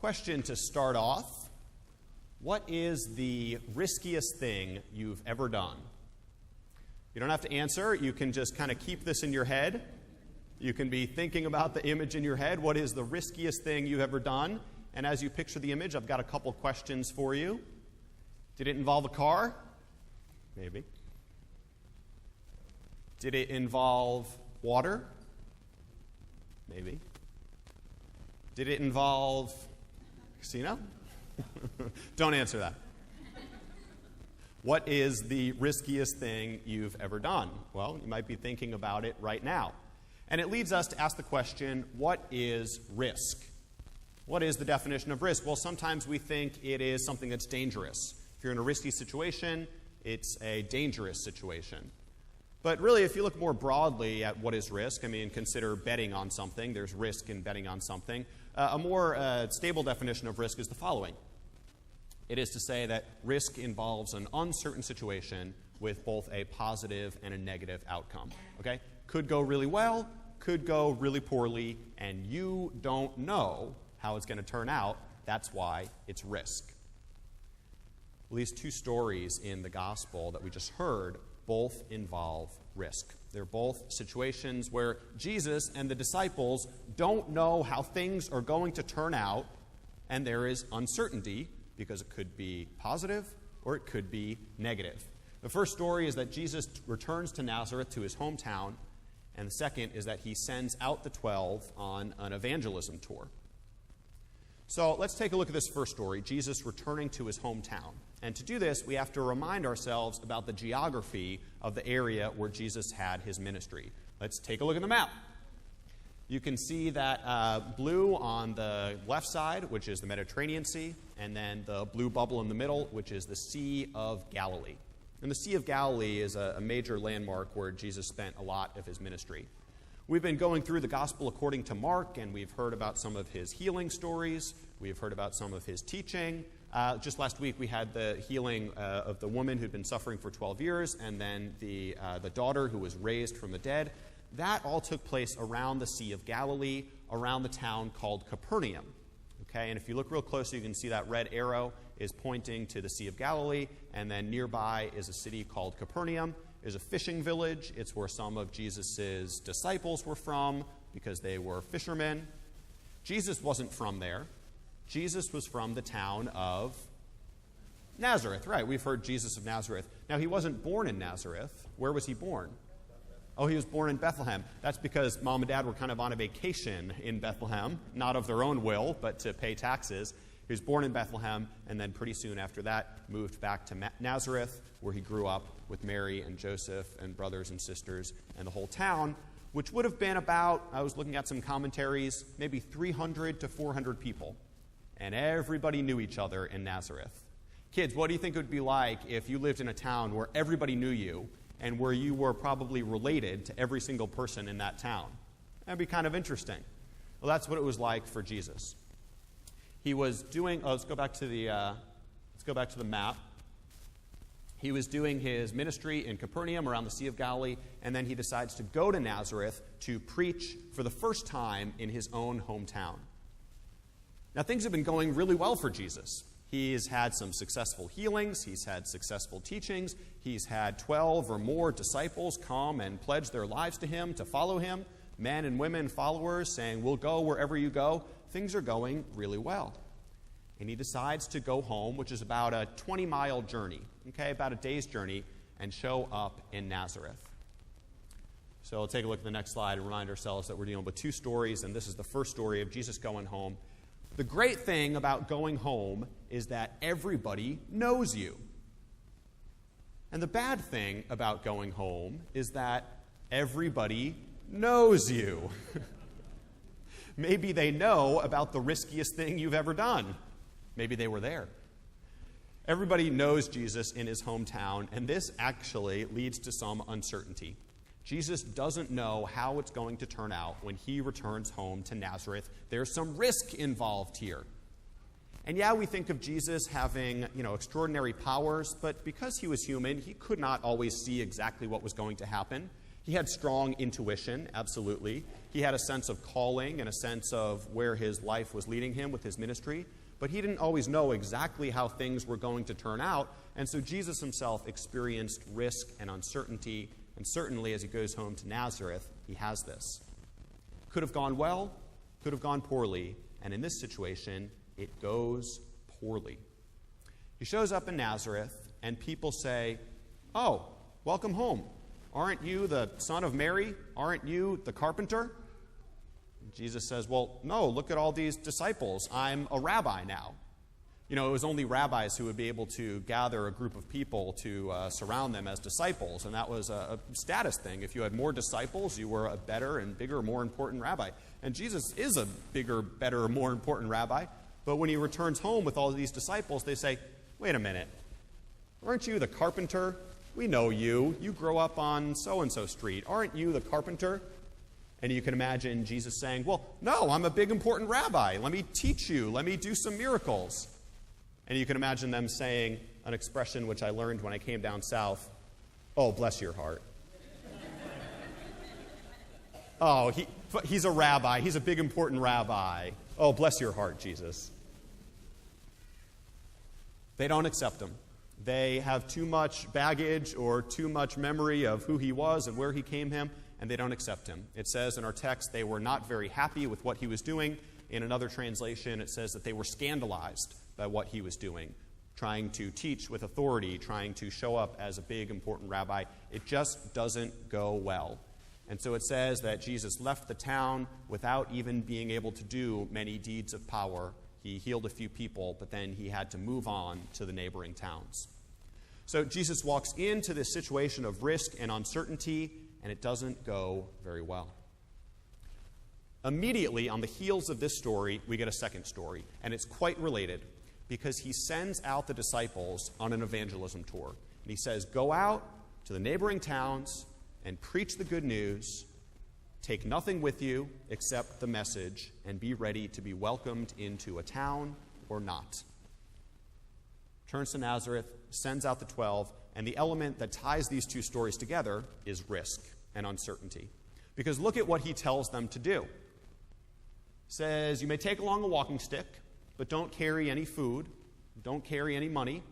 Question to start off. What is the riskiest thing you've ever done? You don't have to answer. You can just kind of keep this in your head. You can be thinking about the image in your head. What is the riskiest thing you've ever done? And as you picture the image, I've got a couple questions for you. Did it involve a car? Maybe. Did it involve water? Maybe. Did it involve casino? Don't answer that. What is the riskiest thing you've ever done? Well, you might be thinking about it right now. And it leads us to ask the question, what is risk? What is the definition of risk? Well, sometimes we think it is something that's dangerous. If you're in a risky situation, it's a dangerous situation. But really, if you look more broadly at what is risk, consider betting on something. There's risk in betting on something. A more stable definition of risk is the following. It is to say that risk involves an uncertain situation with both a positive and a negative outcome. Okay? Could go really well, could go really poorly, and you don't know how it's going to turn out. That's why it's risk. Well, these two stories in the gospel that we just heard both involve risk. They're both situations where Jesus and the disciples don't know how things are going to turn out, and there is uncertainty because it could be positive or it could be negative. The first story is that Jesus returns to Nazareth, to his hometown, and the second is that he sends out the 12 on an evangelism tour. So let's take a look at this first story, Jesus returning to his hometown. And to do this, we have to remind ourselves about the geography of the area where Jesus had his ministry. Let's take a look at the map. You can see that blue on the left side, which is the Mediterranean Sea, and then the blue bubble in the middle, which is the Sea of Galilee. And the Sea of Galilee is a major landmark where Jesus spent a lot of his ministry. We've been going through the Gospel according to Mark, and we've heard about some of his healing stories. We've heard about some of his teaching. Just last week, we had the healing of the woman who'd been suffering for 12 years, and then the daughter who was raised from the dead. That all took place around the Sea of Galilee, around the town called Capernaum. Okay, and if you look real closely, you can see that red arrow is pointing to the Sea of Galilee, and then nearby is a city called Capernaum. There's a fishing village. It's where some of Jesus' disciples were from because they were fishermen. Jesus wasn't from there. Jesus was from the town of Nazareth. Right, we've heard Jesus of Nazareth. Now, he wasn't born in Nazareth. Where was he born? Oh, he was born in Bethlehem. That's because mom and dad were kind of on a vacation in Bethlehem, not of their own will, but to pay taxes. He was born in Bethlehem, and then pretty soon after that moved back to Nazareth, where he grew up with Mary and Joseph and brothers and sisters and the whole town, which would have been about, I was looking at some commentaries, maybe 300 to 400 people. And everybody knew each other in Nazareth. Kids, what do you think it would be like if you lived in a town where everybody knew you and where you were probably related to every single person in that town? That'd be kind of interesting. Well, that's what it was like for Jesus. He was doing, let's go back to the map. He was doing his ministry in Capernaum around the Sea of Galilee, and then he decides to go to Nazareth to preach for the first time in his own hometown. Now, things have been going really well for Jesus. He's had some successful healings. He's had successful teachings. He's had 12 or more disciples come and pledge their lives to him, to follow him. Men and women followers saying, we'll go wherever you go. Things are going really well. And he decides to go home, which is about a 20-mile journey, okay, about a day's journey, and show up in Nazareth. So we'll take a look at the next slide and remind ourselves that we're dealing with two stories, and this is the first story of Jesus going home. The great thing about going home is that everybody knows you. And the bad thing about going home is that everybody knows you. Maybe they know about the riskiest thing you've ever done. Maybe they were there. Everybody knows Jesus in his hometown, and this actually leads to some uncertainty. Jesus doesn't know how it's going to turn out when he returns home to Nazareth. There's some risk involved here. And yeah, we think of Jesus having, extraordinary powers, but because he was human, he could not always see exactly what was going to happen. He had strong intuition, absolutely. He had a sense of calling and a sense of where his life was leading him with his ministry, but he didn't always know exactly how things were going to turn out, and so Jesus himself experienced risk and uncertainty, and certainly as he goes home to Nazareth, he has this. Could have gone well, could have gone poorly, and in this situation, it goes poorly. He shows up in Nazareth, and people say, "Oh, welcome home. Aren't you the son of Mary? Aren't you the carpenter?" Jesus says, "Well, no, look at all these disciples. I'm a rabbi now." It was only rabbis who would be able to gather a group of people to surround them as disciples, and that was a status thing. If you had more disciples, you were a better and bigger, more important rabbi. And Jesus is a bigger, better, more important rabbi, but when he returns home with all of these disciples, they say, "Wait a minute, aren't you the carpenter? We know you. You grow up on so-and-so street. Aren't you the carpenter?" And you can imagine Jesus saying, "Well, no, I'm a big, important rabbi. Let me teach you. Let me do some miracles." And you can imagine them saying an expression which I learned when I came down south, "Oh, bless your heart." "Oh, he's a rabbi. He's a big, important rabbi. Oh, bless your heart, Jesus." They don't accept him. They have too much baggage or too much memory of who he was and where he came from, and they don't accept him. It says in our text they were not very happy with what he was doing. In another translation, it says that they were scandalized by what he was doing, trying to teach with authority, trying to show up as a big, important rabbi. It just doesn't go well. And so it says that Jesus left the town without even being able to do many deeds of power. He healed a few people, but then he had to move on to the neighboring towns. So Jesus walks into this situation of risk and uncertainty, and it doesn't go very well. Immediately, on the heels of this story, we get a second story, and it's quite related because he sends out the disciples on an evangelism tour. And he says, "Go out to the neighboring towns and preach the good news. Take nothing with you except the message, and be ready to be welcomed into a town or not." Turns to Nazareth, sends out the 12, and the element that ties these two stories together is risk and uncertainty. Because look at what he tells them to do. He says, "You may take along a walking stick, but don't carry any food, don't carry any money,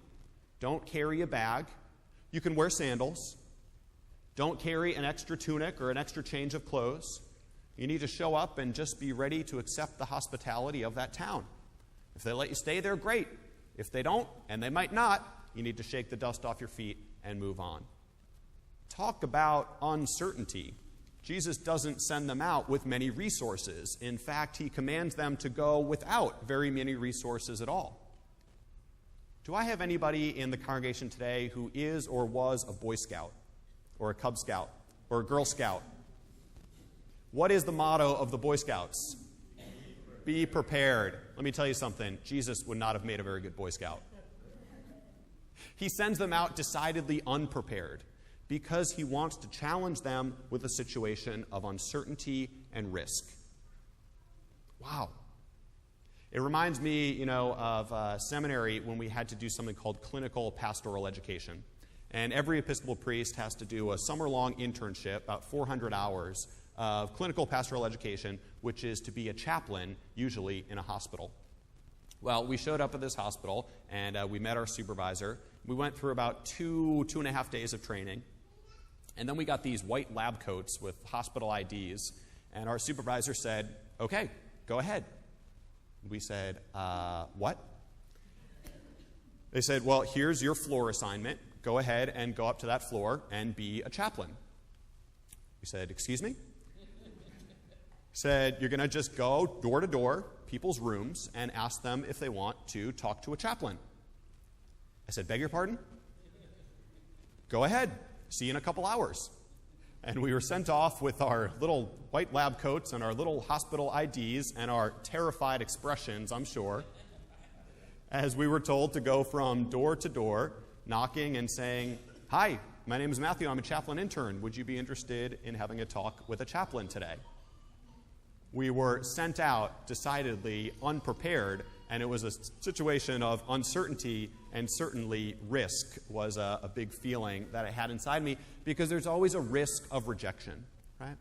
don't carry a bag. You can wear sandals. Don't carry an extra tunic or an extra change of clothes. You need to show up and just be ready to accept the hospitality of that town. If they let you stay there, great. If they don't, and they might not, you need to shake the dust off your feet and move on." Talk about uncertainty. Jesus doesn't send them out with many resources. In fact, he commands them to go without very many resources at all. Do I have anybody in the congregation today who is or was a Boy Scout, or a Cub Scout, or a Girl Scout? What is the motto of the Boy Scouts? Be prepared. Let me tell you something. Jesus would not have made a very good Boy Scout. He sends them out decidedly unprepared because he wants to challenge them with a situation of uncertainty and risk. Wow. It reminds me, of seminary when we had to do something called clinical pastoral education. And every Episcopal priest has to do a summer-long internship, about 400 hours, of clinical pastoral education, which is to be a chaplain, usually in a hospital. Well, we showed up at this hospital, and we met our supervisor. We went through about two and a half days of training. And then we got these white lab coats with hospital IDs, and our supervisor said, "Okay, go ahead." We said, "What?" They said, "Well, here's your floor assignment. Go ahead and go up to that floor and be a chaplain." We said, "Excuse me?" He said, "You're going to just go door to door, people's rooms, and ask them if they want to talk to a chaplain." I said, "Beg your pardon?" "Go ahead. See you in a couple hours." And we were sent off with our little white lab coats and our little hospital IDs and our terrified expressions, I'm sure, as we were told to go from door to door, knocking and saying, "Hi, my name is Matthew. I'm a chaplain intern. Would you be interested in having a talk with a chaplain today?" We were sent out decidedly unprepared, And it was a situation of uncertainty, and certainly risk was a big feeling that I had inside me, because there's always a risk of rejection, right?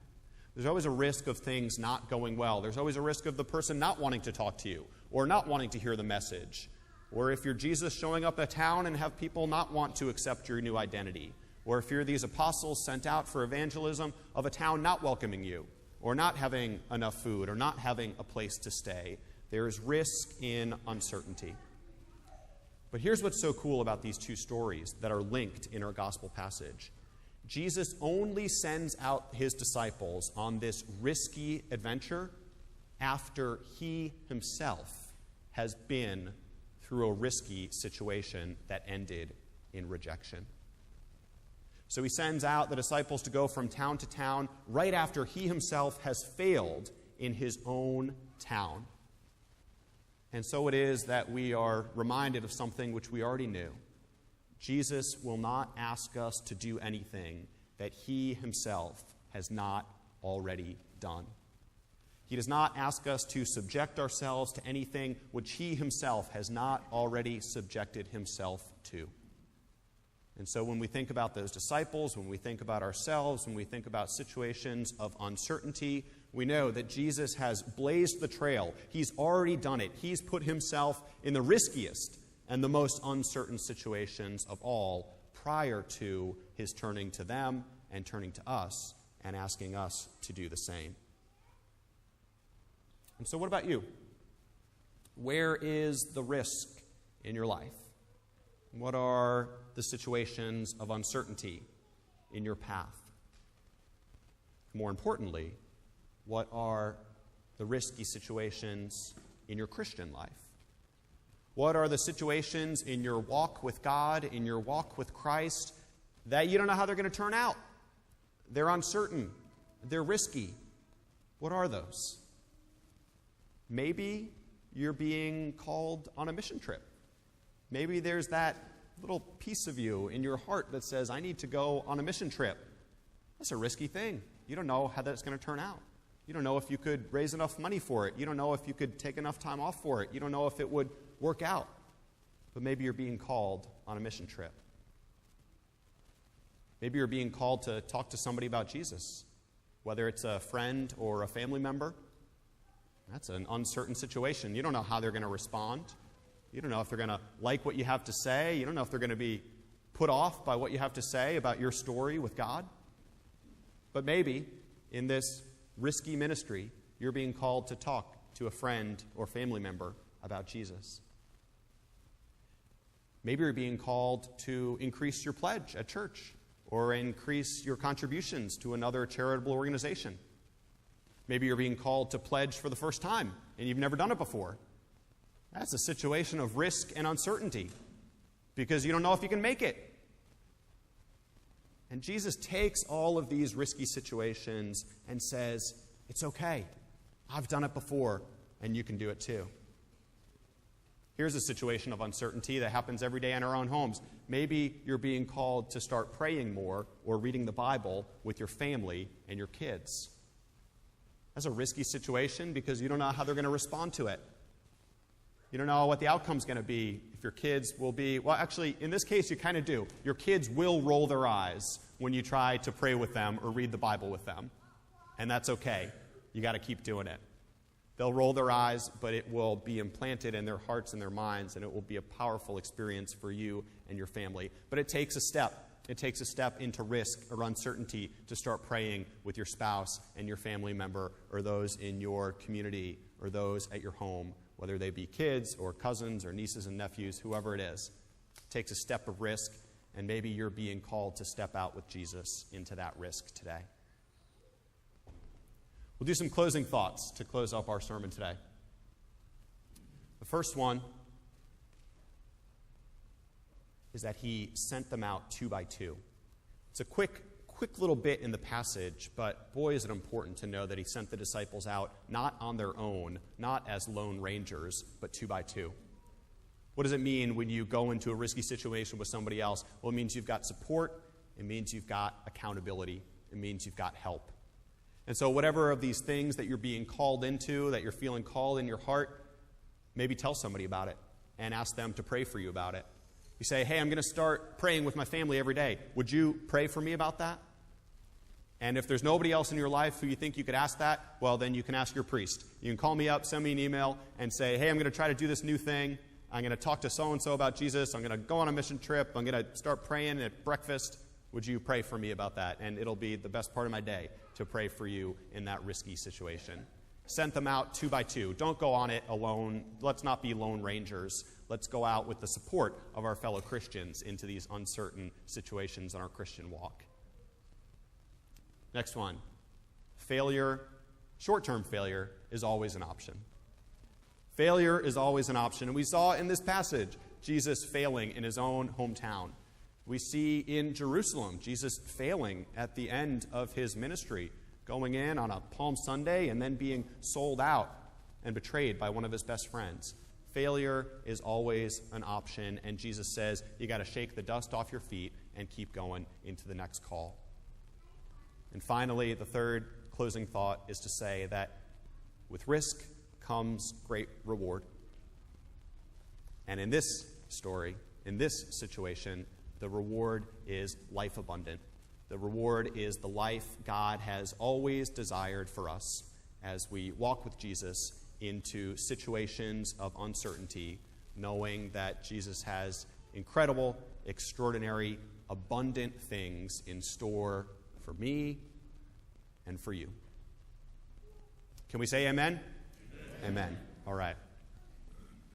There's always a risk of things not going well. There's always a risk of the person not wanting to talk to you or not wanting to hear the message. Or if you're Jesus showing up at town and have people not want to accept your new identity. Or if you're these apostles sent out for evangelism of a town not welcoming you, or not having enough food, or not having a place to stay. There is risk in uncertainty. But here's what's so cool about these two stories that are linked in our gospel passage. Jesus only sends out his disciples on this risky adventure after he himself has been through a risky situation that ended in rejection. So he sends out the disciples to go from town to town right after he himself has failed in his own town. And so it is that we are reminded of something which we already knew. Jesus will not ask us to do anything that he himself has not already done. He does not ask us to subject ourselves to anything which he himself has not already subjected himself to. And so when we think about those disciples, when we think about ourselves, when we think about situations of uncertainty, we know that Jesus has blazed the trail. He's already done it. He's put himself in the riskiest and the most uncertain situations of all prior to his turning to them and turning to us and asking us to do the same. And so what about you? Where is the risk in your life? What are the situations of uncertainty in your path? More importantly, what are the risky situations in your Christian life? What are the situations in your walk with God, in your walk with Christ, that you don't know how they're going to turn out? They're uncertain. They're risky. What are those? Maybe you're being called on a mission trip. Maybe there's that little piece of you in your heart that says, I need to go on a mission trip. That's a risky thing. You don't know how that's going to turn out. You don't know if you could raise enough money for it. You don't know if you could take enough time off for it. You don't know if it would work out. But maybe you're being called on a mission trip. Maybe you're being called to talk to somebody about Jesus, whether it's a friend or a family member. That's an uncertain situation. You don't know how they're going to respond. You don't know if they're going to like what you have to say. You don't know if they're going to be put off by what you have to say about your story with God. But maybe in this risky ministry, you're being called to talk to a friend or family member about Jesus. Maybe you're being called to increase your pledge at church or increase your contributions to another charitable organization. Maybe you're being called to pledge for the first time and you've never done it before. That's a situation of risk and uncertainty because you don't know if you can make it. And Jesus takes all of these risky situations and says, it's okay. I've done it before, and you can do it too. Here's a situation of uncertainty that happens every day in our own homes. Maybe you're being called to start praying more or reading the Bible with your family and your kids. That's a risky situation because you don't know how they're going to respond to it. You don't know what the outcome's going to be, if your kids will be... Well, actually, in this case, you kind of do. Your kids will roll their eyes when you try to pray with them or read the Bible with them. And that's okay. You got to keep doing it. They'll roll their eyes, but it will be implanted in their hearts and their minds, and it will be a powerful experience for you and your family. But it takes a step. It takes a step into risk or uncertainty to start praying with your spouse and your family member or those in your community or those at your home, whether they be kids or cousins or nieces and nephews, whoever it is. It takes a step of risk, and maybe you're being called to step out with Jesus into that risk today. We'll do some closing thoughts to close up our sermon today. The first one is that he sent them out 2 by 2. It's a quick little bit in the passage, but boy, is it important to know that he sent the disciples out not on their own, not as lone rangers, but 2 by 2. What does it mean when you go into a risky situation with somebody else? Well, it means you've got support. It means you've got accountability. It means you've got help. And so whatever of these things that you're being called into, that you're feeling called in your heart, maybe tell somebody about it and ask them to pray for you about it. You say, hey, I'm going to start praying with my family every day. Would you pray for me about that? And if there's nobody else in your life who you think you could ask that, well, then you can ask your priest. You can call me up, send me an email, and say, hey, I'm going to try to do this new thing. I'm going to talk to so-and-so about Jesus. I'm going to go on a mission trip. I'm going to start praying at breakfast. Would you pray for me about that? And it'll be the best part of my day to pray for you in that risky situation. Send them out 2 by 2. Don't go on it alone. Let's not be lone rangers. Let's go out with the support of our fellow Christians into these uncertain situations in our Christian walk. Next one. Failure, short-term failure, is always an option. Failure is always an option. And we saw in this passage Jesus failing in his own hometown. We see in Jerusalem Jesus failing at the end of his ministry, going in on a Palm Sunday and then being sold out and betrayed by one of his best friends. Failure is always an option, and Jesus says you got to shake the dust off your feet and keep going into the next call. And finally, the third closing thought is to say that with risk comes great reward. And in this story, in this situation, the reward is life abundant. The reward is the life God has always desired for us as we walk with Jesus into situations of uncertainty, knowing that Jesus has incredible, extraordinary, abundant things in store for me and for you. Can we say amen? Amen. All right.